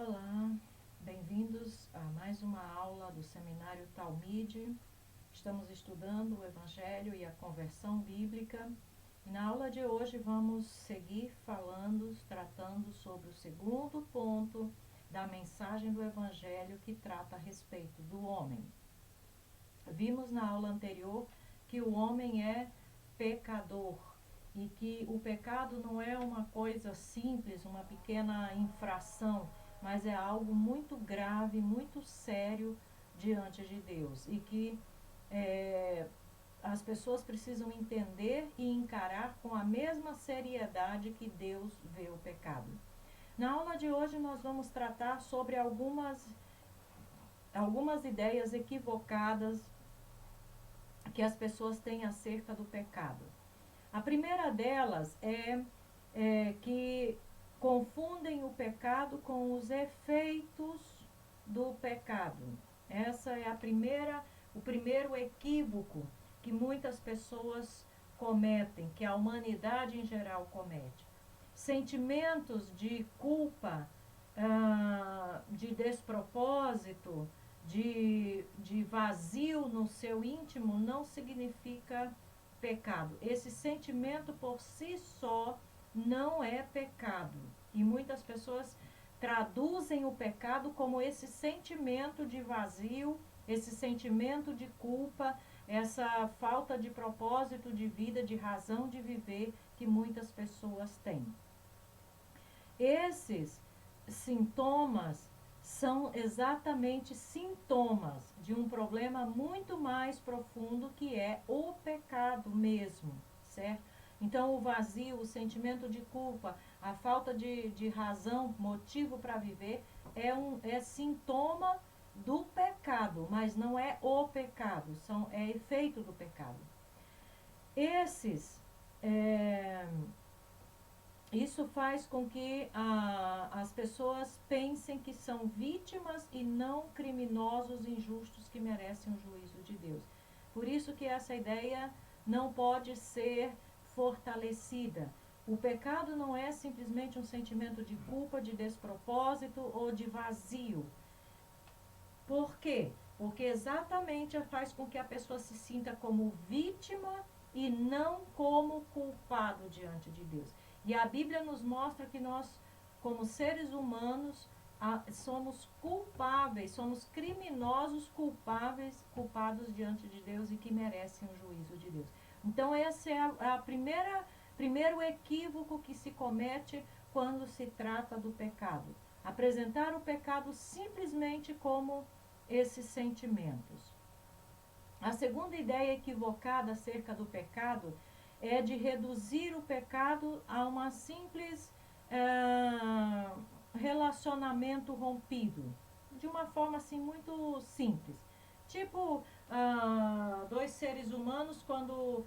Olá, bem-vindos a mais uma aula do Seminário Talmide. Estamos estudando o Evangelho e a conversão bíblica. E na aula de hoje vamos seguir tratando sobre o segundo ponto da mensagem do Evangelho que trata a respeito do homem. Vimos na aula anterior que o homem é pecador e que o pecado não é uma coisa simples, uma pequena infração, mas é algo muito grave, muito sério diante de Deus. E que as pessoas precisam entender e encarar com a mesma seriedade que Deus vê o pecado. Na aula de hoje nós vamos tratar sobre algumas ideias equivocadas que as pessoas têm acerca do pecado. A primeira delas é que confundem o pecado com os efeitos do pecado. Essa é o primeiro equívoco que muitas pessoas cometem, que a humanidade em geral comete. Sentimentos de culpa, de despropósito, de vazio no seu íntimo não significa pecado. Esse sentimento por si só não é pecado. E muitas pessoas traduzem o pecado como esse sentimento de vazio, esse sentimento de culpa, essa falta de propósito de vida, de razão de viver que muitas pessoas têm. Esses sintomas são exatamente sintomas de um problema muito mais profundo, que é o pecado mesmo, certo? Então, o vazio, o sentimento de culpa, a falta de razão, motivo para viver, é sintoma do pecado, mas não é o pecado, é efeito do pecado. Isso faz com que as pessoas pensem que são vítimas e não criminosos injustos que merecem o juízo de Deus. Por isso que essa ideia não pode ser fortalecida. O pecado não é simplesmente um sentimento de culpa, de despropósito ou de vazio. Por quê? Porque exatamente faz com que a pessoa se sinta como vítima e não como culpado diante de Deus. E a Bíblia nos mostra que nós, como seres humanos, somos culpáveis, somos criminosos culpados diante de Deus e que merecem o juízo de Deus. Então esse é primeiro equívoco que se comete quando se trata do pecado. Apresentar o pecado simplesmente como esses sentimentos. A segunda ideia equivocada acerca do pecado é de reduzir o pecado a uma simples relacionamento rompido, de uma forma assim muito simples. Tipo, dois seres humanos quando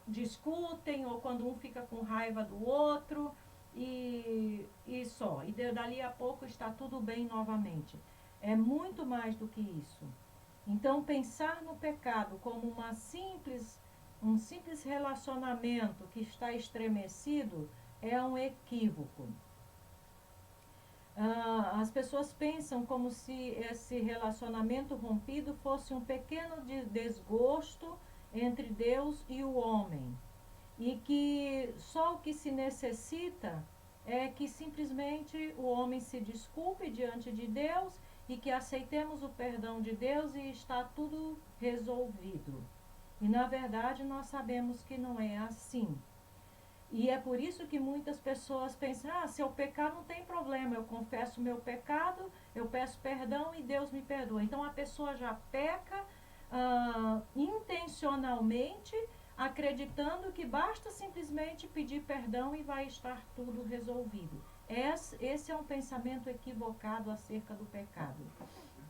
discutem ou quando um fica com raiva do outro e só. E dali a pouco está tudo bem novamente. É muito mais do que isso. Então, pensar no pecado como um simples relacionamento que está estremecido é um equívoco. As pessoas pensam como se esse relacionamento rompido fosse um pequeno desgosto entre Deus e o homem. E que só o que se necessita é que simplesmente o homem se desculpe diante de Deus e que aceitemos o perdão de Deus e está tudo resolvido. E na verdade nós sabemos que não é assim. E é por isso que muitas pessoas pensam, se eu pecar não tem problema, eu confesso o meu pecado, eu peço perdão e Deus me perdoa. Então a pessoa já peca intencionalmente, acreditando que basta simplesmente pedir perdão e vai estar tudo resolvido. Esse é um pensamento equivocado acerca do pecado.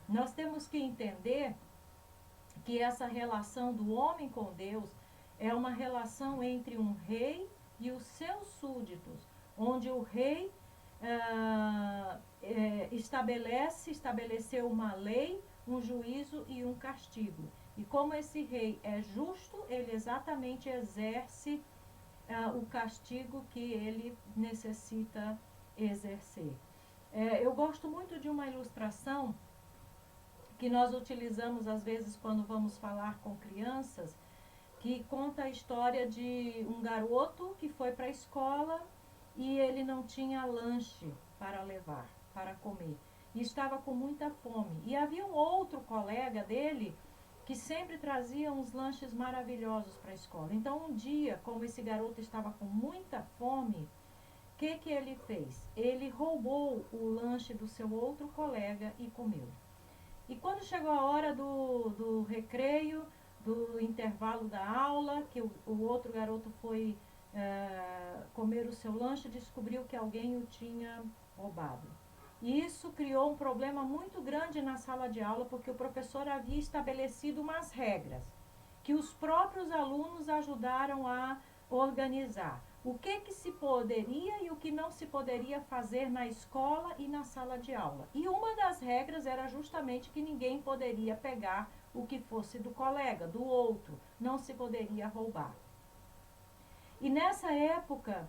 Nós temos que entender que essa relação do homem com Deus é uma relação entre um rei e os seus súditos, onde o rei estabeleceu uma lei, um juízo e um castigo. E como esse rei é justo, ele exatamente exerce o castigo que ele necessita exercer. Eu gosto muito de uma ilustração que nós utilizamos às vezes quando vamos falar com crianças, que conta a história de um garoto que foi para a escola e ele não tinha lanche para levar, para comer. E estava com muita fome. E havia um outro colega dele que sempre trazia uns lanches maravilhosos para a escola. Então, um dia, como esse garoto estava com muita fome, o que ele fez? Ele roubou o lanche do seu outro colega e comeu. E quando chegou a hora do recreio, do intervalo da aula, que o outro garoto foi comer o seu lanche, descobriu que alguém o tinha roubado. E isso criou um problema muito grande na sala de aula, porque o professor havia estabelecido umas regras que os próprios alunos ajudaram a organizar. O que se poderia e o que não se poderia fazer na escola e na sala de aula. E uma das regras era justamente que ninguém poderia pegar o que fosse do colega, do outro. Não se poderia roubar. E nessa época,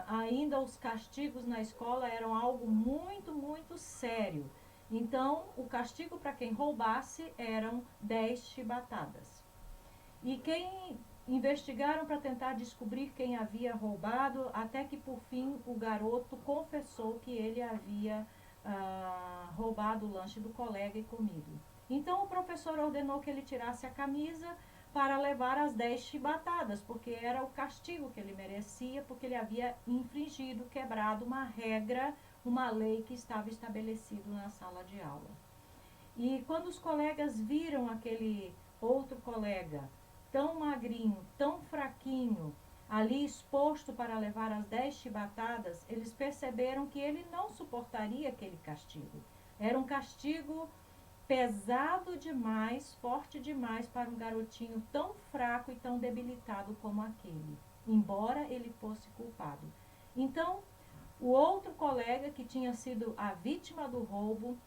ainda os castigos na escola eram algo muito, muito sério. Então, o castigo para quem roubasse eram 10 chibatadas. E quem investigaram para tentar descobrir quem havia roubado, até que por fim o garoto confessou que ele havia roubado o lanche do colega e comido. Então o professor ordenou que ele tirasse a camisa para levar as 10 chibatadas, porque era o castigo que ele merecia, porque ele havia infringido, quebrado uma regra, uma lei que estava estabelecido na sala de aula. E quando os colegas viram aquele outro colega tão magrinho, tão fraquinho, ali exposto para levar as 10 chibatadas, eles perceberam que ele não suportaria aquele castigo. Era um castigo pesado demais, forte demais para um garotinho tão fraco e tão debilitado como aquele, embora ele fosse culpado. Então, o outro colega que tinha sido a vítima do roubo,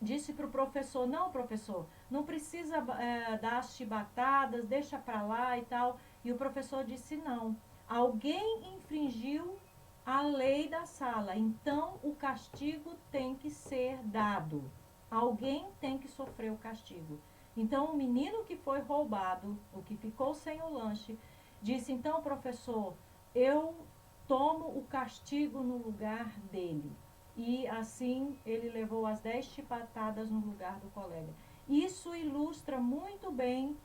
disse para o professor, não professor, não precisa dar as chibatadas, deixa para lá e tal. E o professor disse não, alguém infringiu a lei da sala, então o castigo tem que ser dado. Alguém tem que sofrer o castigo. Então o menino que foi roubado, o que ficou sem o lanche, disse, então professor, eu tomo o castigo no lugar dele. E assim ele levou as 10 chibatadas no lugar do colega. Isso ilustra muito bem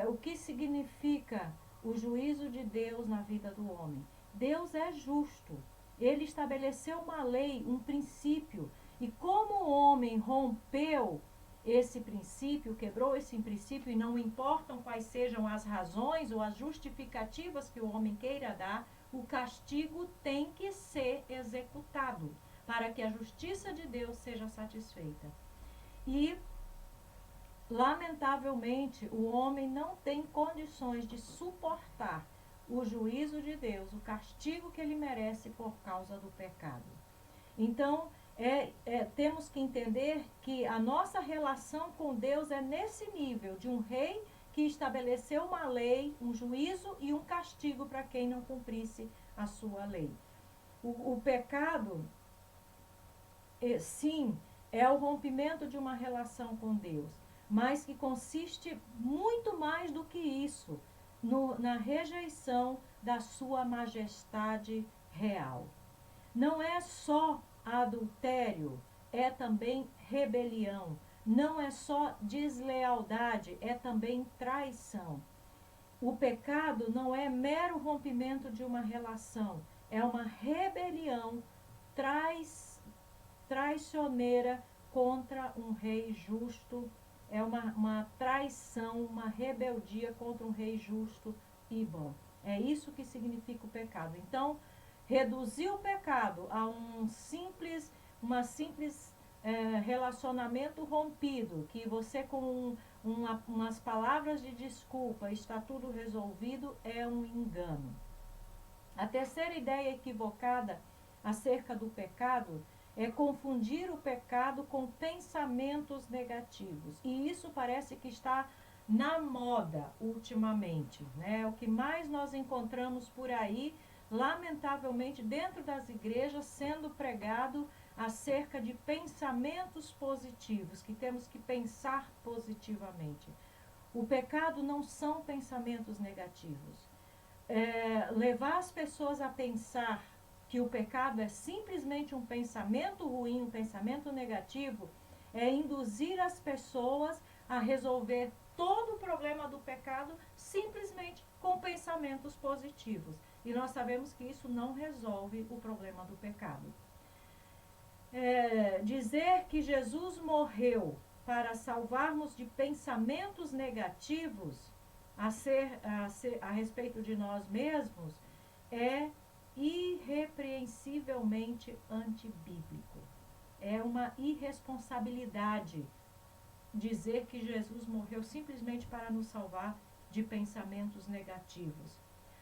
o que significa o juízo de Deus na vida do homem. Deus é justo. Ele estabeleceu uma lei, um princípio. E como o homem rompeu esse princípio, quebrou esse princípio, e não importam quais sejam as razões ou as justificativas que o homem queira dar, o castigo tem que ser executado para que a justiça de Deus seja satisfeita. E, lamentavelmente, o homem não tem condições de suportar o juízo de Deus, o castigo que ele merece por causa do pecado. Então, temos que entender que a nossa relação com Deus é nesse nível de um rei que estabeleceu uma lei, um juízo e um castigo para quem não cumprisse a sua lei. O pecado, sim, é o rompimento de uma relação com Deus, mas que consiste muito mais do que isso, na rejeição da sua majestade real. Não é só adultério, é também rebelião. Não é só deslealdade, é também traição. O pecado não é mero rompimento de uma relação, é uma rebelião traiçoeira contra um rei justo, é uma traição, uma rebeldia contra um rei justo e bom. É isso que significa o pecado. Então, reduzir o pecado a uma simples relacionamento rompido, que você com umas palavras de desculpa está tudo resolvido, é um engano. A terceira ideia equivocada acerca do pecado é confundir o pecado com pensamentos negativos. E isso parece que está na moda ultimamente, né? O que mais nós encontramos por aí lamentavelmente, dentro das igrejas, sendo pregado acerca de pensamentos positivos, que temos que pensar positivamente. O pecado não são pensamentos negativos. Levar as pessoas a pensar que o pecado é simplesmente um pensamento ruim, um pensamento negativo, é induzir as pessoas a resolver todo o problema do pecado simplesmente com pensamentos positivos. E nós sabemos que isso não resolve o problema do pecado. Dizer que Jesus morreu para salvarmos de pensamentos negativos a respeito de nós mesmos é irrepreensivelmente antibíblico. É uma irresponsabilidade dizer que Jesus morreu simplesmente para nos salvar de pensamentos negativos.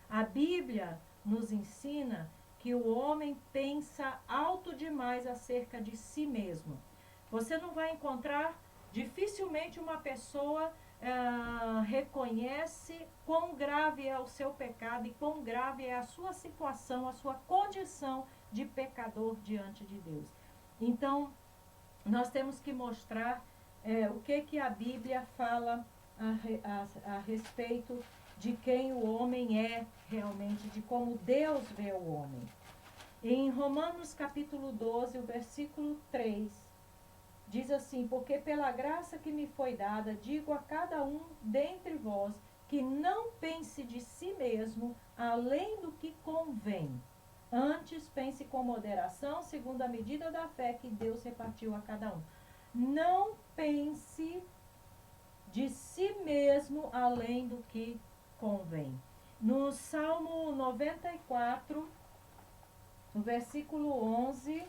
A Bíblia nos ensina que o homem pensa alto demais acerca de si mesmo. Você não vai encontrar, dificilmente uma pessoa reconhece quão grave é o seu pecado e quão grave é a sua situação, a sua condição de pecador diante de Deus. Então, nós temos que mostrar o que a Bíblia fala a respeito de quem o homem é realmente, de como Deus vê o homem. Em Romanos capítulo 12, o versículo 3, diz assim: porque pela graça que me foi dada, digo a cada um dentre vós, que não pense de si mesmo além do que convém. Antes pense com moderação, segundo a medida da fé que Deus repartiu a cada um. Não pense de si mesmo além do que convém. No Salmo 94, no versículo 11,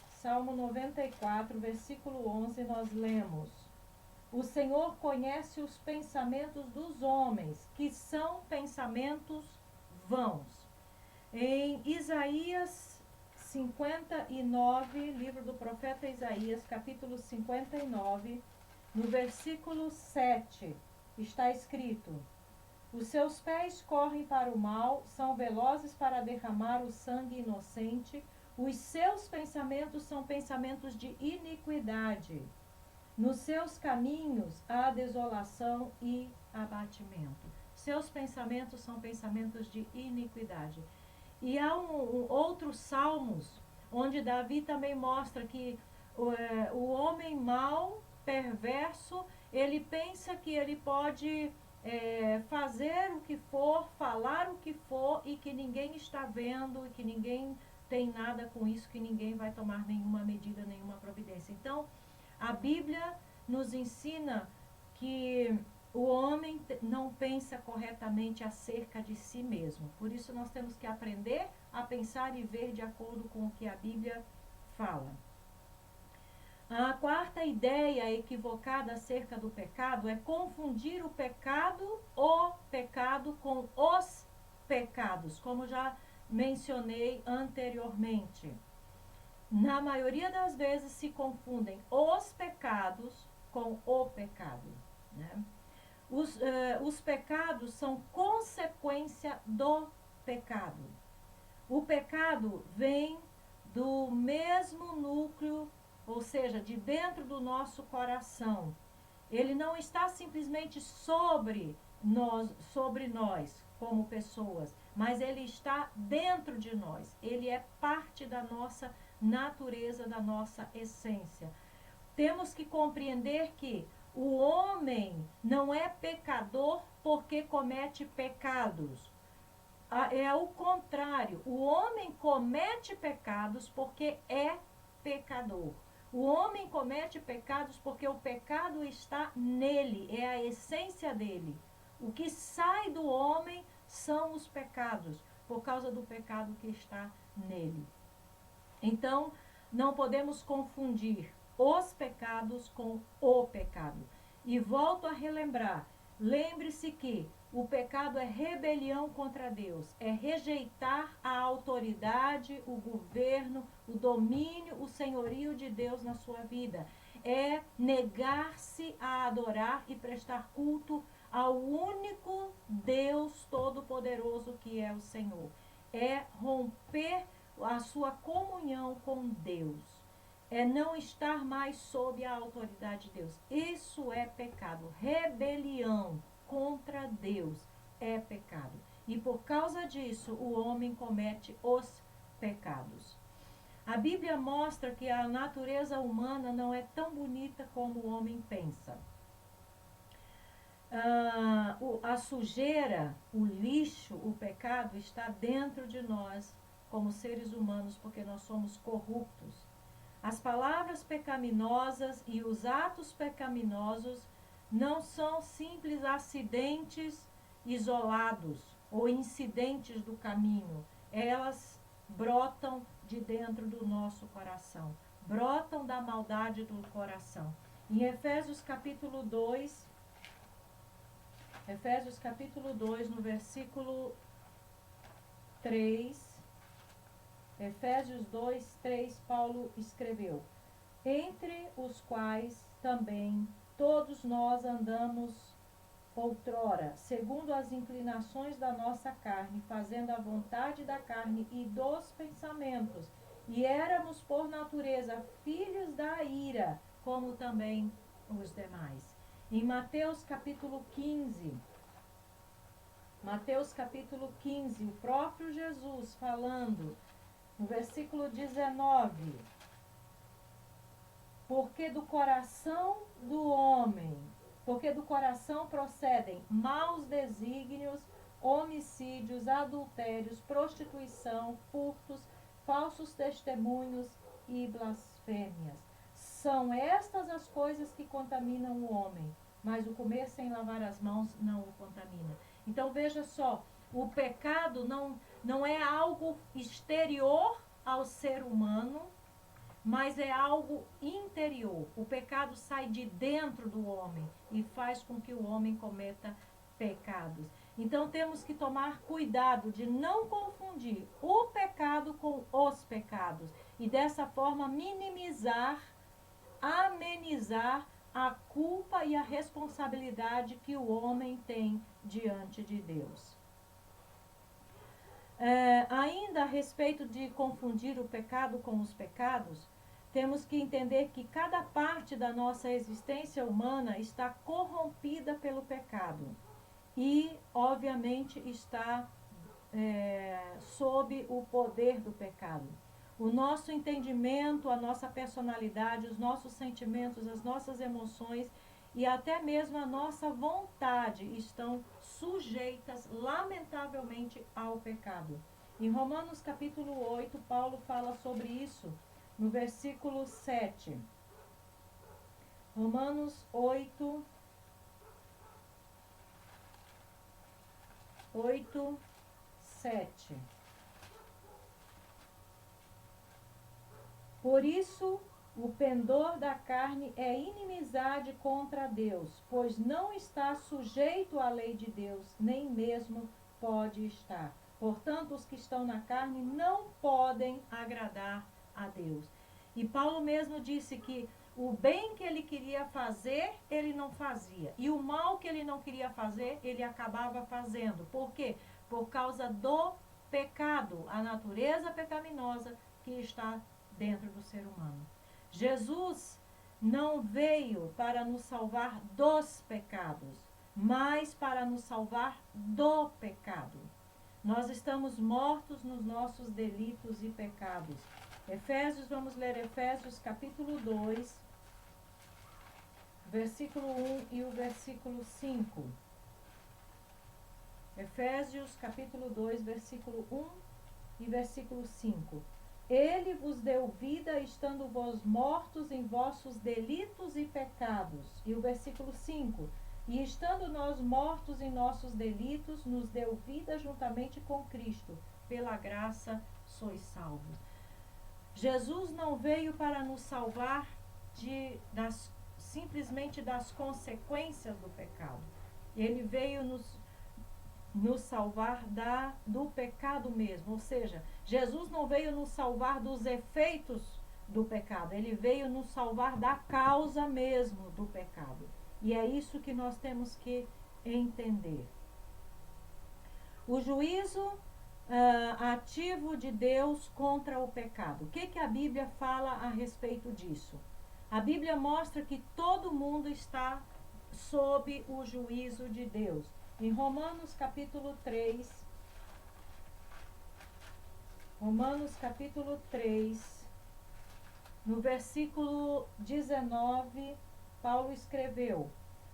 Salmo 94, versículo 11, nós lemos: o Senhor conhece os pensamentos dos homens, que são pensamentos vãos. Em Isaías 59, livro do profeta Isaías, capítulo 59, no versículo 7, está escrito: os seus pés correm para o mal, são velozes para derramar o sangue inocente, os seus pensamentos são pensamentos de iniquidade. Nos seus caminhos há desolação e abatimento. Seus pensamentos são pensamentos de iniquidade. E há outros salmos onde Davi também mostra que o homem mau, perverso, ele pensa que ele pode fazer o que for, falar o que for, e que ninguém está vendo, e que ninguém tem nada com isso, que ninguém vai tomar nenhuma medida, nenhuma providência. Então, a Bíblia nos ensina que o homem não pensa corretamente acerca de si mesmo. Por isso nós temos que aprender a pensar e ver de acordo com o que a Bíblia fala. A quarta ideia equivocada acerca do pecado é confundir o pecado com os pecados, como já mencionei anteriormente. Na maioria das vezes se confundem os pecados com o pecado, né? Os pecados são consequência do pecado. O pecado vem do mesmo núcleo, ou seja, de dentro do nosso coração. Ele não está simplesmente sobre nós como pessoas, mas ele está dentro de nós. Ele é parte da nossa natureza, da nossa essência. Temos que compreender que o homem não é pecador porque comete pecados. É o contrário. O homem comete pecados porque é pecador. O homem comete pecados porque o pecado está nele, é a essência dele. O que sai do homem são os pecados, por causa do pecado que está nele. Então, não podemos confundir os pecados com o pecado. E volto a relembrar, lembre-se que o pecado é rebelião contra Deus, é rejeitar a autoridade, o governo, o domínio, o senhorio de Deus na sua vida. É negar-se a adorar e prestar culto ao único Deus Todo-Poderoso que é o Senhor. É romper a sua comunhão com Deus. É não estar mais sob a autoridade de Deus. Isso é pecado. Rebelião contra Deus é pecado. E por causa disso, o homem comete os pecados. A Bíblia mostra que a natureza humana não é tão bonita como o homem pensa. A sujeira, o lixo, o pecado está dentro de nós como seres humanos, porque nós somos corruptos. As palavras pecaminosas e os atos pecaminosos não são simples acidentes isolados ou incidentes do caminho. Elas brotam de dentro do nosso coração, brotam da maldade do coração. Em Efésios capítulo 2, no versículo 3, Efésios 2, 3, Paulo escreveu: entre os quais também todos nós andamos outrora, segundo as inclinações da nossa carne, fazendo a vontade da carne e dos pensamentos, e éramos por natureza filhos da ira, como também os demais. Em Mateus capítulo 15, o próprio Jesus falando, no versículo 19, porque do coração procedem maus desígnios, homicídios, adultérios, prostituição, furtos, falsos testemunhos e blasfêmias. São estas as coisas que contaminam o homem, mas o comer sem lavar as mãos não o contamina. Então veja só, o pecado não é algo exterior ao ser humano, mas é algo interior. O pecado sai de dentro do homem e faz com que o homem cometa pecados. Então temos que tomar cuidado de não confundir o pecado com os pecados e dessa forma amenizar a culpa e a responsabilidade que o homem tem diante de Deus. Ainda a respeito de confundir o pecado com os pecados, temos que entender que cada parte da nossa existência humana está corrompida pelo pecado e, obviamente, está sob o poder do pecado. O nosso entendimento, a nossa personalidade, os nossos sentimentos, as nossas emoções e até mesmo a nossa vontade estão sujeitas, lamentavelmente, ao pecado. Em Romanos capítulo 8, Paulo fala sobre isso no versículo 7. Romanos 8, 7. Por isso, o pendor da carne é inimizade contra Deus, pois não está sujeito à lei de Deus, nem mesmo pode estar. Portanto, os que estão na carne não podem agradar a Deus. E Paulo mesmo disse que o bem que ele queria fazer, ele não fazia. E o mal que ele não queria fazer, ele acabava fazendo. Por quê? Por causa do pecado, a natureza pecaminosa que está dentro do ser humano. Jesus não veio para nos salvar dos pecados, mas para nos salvar do pecado. Nós estamos mortos nos nossos delitos e pecados. Vamos ler Efésios capítulo 2, versículo 1 e o versículo 5. Efésios capítulo 2, versículo 1 e versículo 5. Ele vos deu vida, estando vós mortos em vossos delitos e pecados. E o versículo 5. E estando nós mortos em nossos delitos, nos deu vida juntamente com Cristo. Pela graça sois salvos. Jesus não veio para nos salvar simplesmente das consequências do pecado. Ele veio nos salvar do pecado mesmo. Ou seja, Jesus não veio nos salvar dos efeitos do pecado. Ele veio nos salvar da causa mesmo do pecado. E é isso que nós temos que entender. O juízo ativo de Deus contra o pecado. O que a Bíblia fala a respeito disso? A Bíblia mostra que todo mundo está sob o juízo de Deus. Em Romanos capítulo 3, no versículo 19, Paulo escreveu: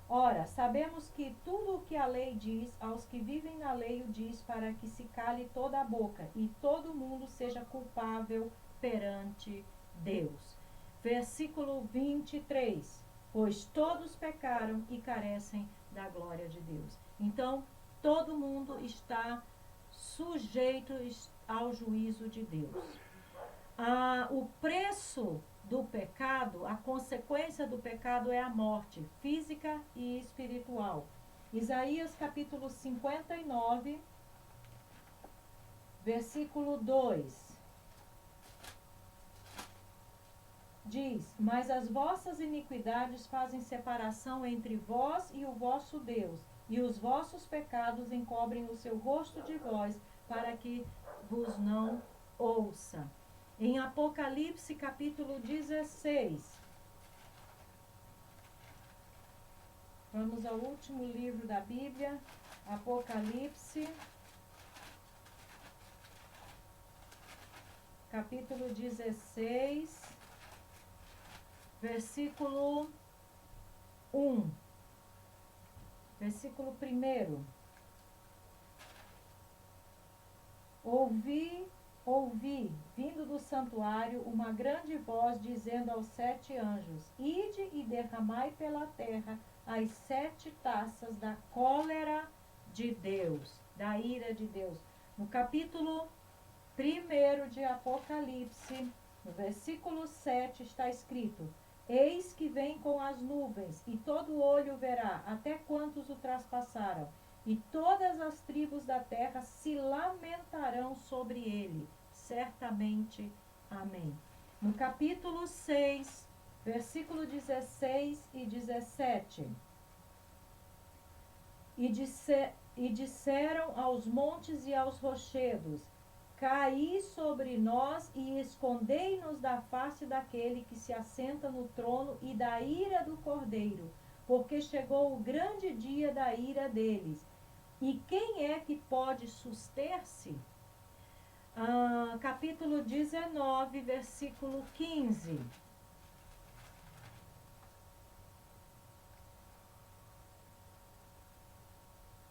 Ora, sabemos que tudo o que a lei diz, aos que vivem na lei o diz, para que se cale toda a boca e todo mundo seja culpável perante Deus. Versículo 23, pois todos pecaram e carecem da glória de Deus. Então, todo mundo está sujeito ao juízo de Deus. O preço do pecado, a consequência do pecado é a morte física e espiritual. Isaías capítulo 59, versículo 2. Diz: Mas as vossas iniquidades fazem separação entre vós e o vosso Deus, e os vossos pecados encobrem o seu rosto de vós, para que vos não ouça. Em Apocalipse capítulo 16, vamos ao último livro da Bíblia, Apocalipse, capítulo 16, versículo 1. Versículo 1. Ouvi, vindo do santuário, uma grande voz dizendo aos 7 anjos: Ide e derramai pela terra as 7 taças da cólera de Deus, da ira de Deus. No capítulo 1 de Apocalipse, no versículo 7, está escrito: Eis que vem com as nuvens, e todo olho verá, até quantos o traspassaram, e todas as tribos da terra se lamentarão sobre ele. Certamente. Amém. No capítulo 6, versículo 16 e 17. E disseram aos montes e aos rochedos: Caí sobre nós e escondei-nos da face daquele que se assenta no trono e da ira do Cordeiro, porque chegou o grande dia da ira deles. E quem é que pode suster-se? Capítulo 19, versículo 15.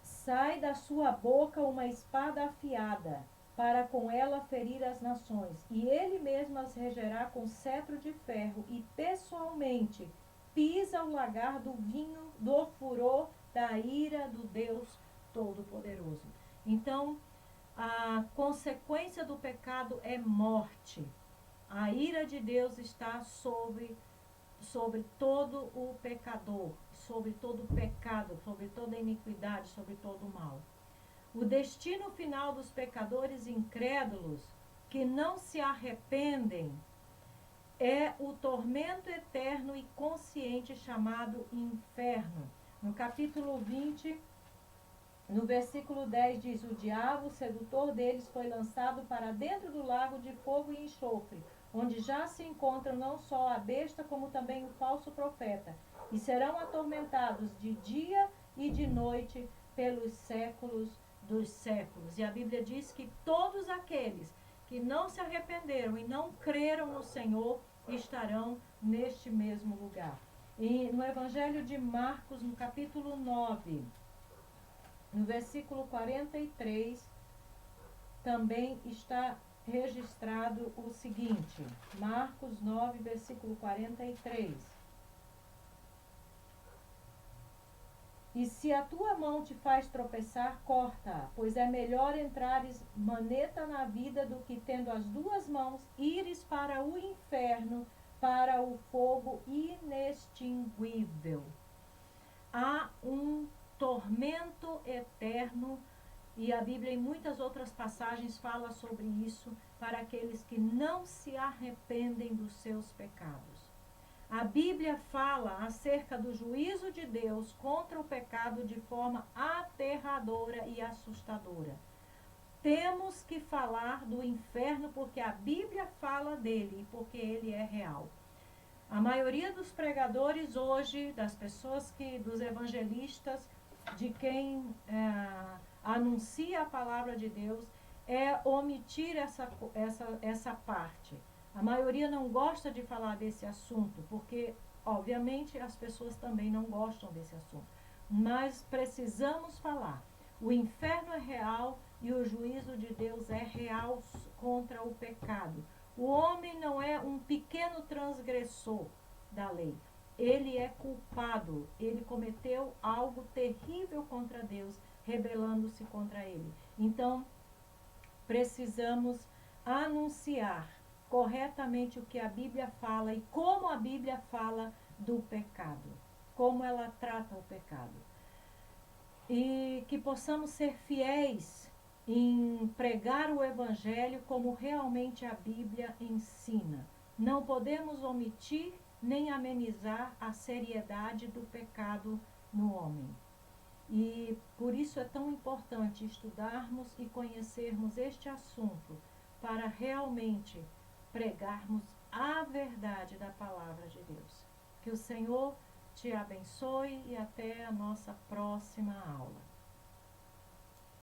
Sai da sua boca uma espada afiada, para com ela ferir as nações, e ele mesmo as regerá com cetro de ferro, e pessoalmente pisa o lagar do vinho do furor da ira do Deus Todo-Poderoso. Então, a consequência do pecado é morte. A ira de Deus está sobre todo o pecador, sobre todo o pecado, sobre toda a iniquidade, sobre todo o mal. O destino final dos pecadores incrédulos que não se arrependem é o tormento eterno e consciente chamado inferno. No capítulo 20, no versículo 10 diz: O diabo, o sedutor deles, foi lançado para dentro do lago de fogo e enxofre, onde já se encontram não só a besta, como também o falso profeta, e serão atormentados de dia e de noite pelos séculos dos séculos. E a Bíblia diz que todos aqueles que não se arrependeram e não creram no Senhor estarão neste mesmo lugar. E no Evangelho de Marcos, no capítulo 9, no versículo 43, também está registrado o seguinte: Marcos 9, versículo 43. E se a tua mão te faz tropeçar, corta-a, pois é melhor entrares maneta na vida do que, tendo as 2 mãos, ires para o inferno, para o fogo inextinguível. Há um tormento eterno, e a Bíblia em muitas outras passagens fala sobre isso, para aqueles que não se arrependem dos seus pecados. A Bíblia fala acerca do juízo de Deus contra o pecado de forma aterradora e assustadora. Temos que falar do inferno porque a Bíblia fala dele e porque ele é real. A maioria dos pregadores hoje, das pessoas dos evangelistas, de quem anuncia a palavra de Deus, é omitir essa parte. A maioria não gosta de falar desse assunto, porque, obviamente, as pessoas também não gostam desse assunto. Mas precisamos falar. O inferno é real e o juízo de Deus é real contra o pecado. O homem não é um pequeno transgressor da lei. Ele é culpado. Ele cometeu algo terrível contra Deus, rebelando-se contra ele. Então, precisamos anunciar corretamente o que a Bíblia fala e como a Bíblia fala do pecado, como ela trata o pecado. E que possamos ser fiéis em pregar o Evangelho como realmente a Bíblia ensina. Não podemos omitir nem amenizar a seriedade do pecado no homem. E por isso é tão importante estudarmos e conhecermos este assunto para realmente pregarmos a verdade da palavra de Deus. Que o Senhor te abençoe e até a nossa próxima aula.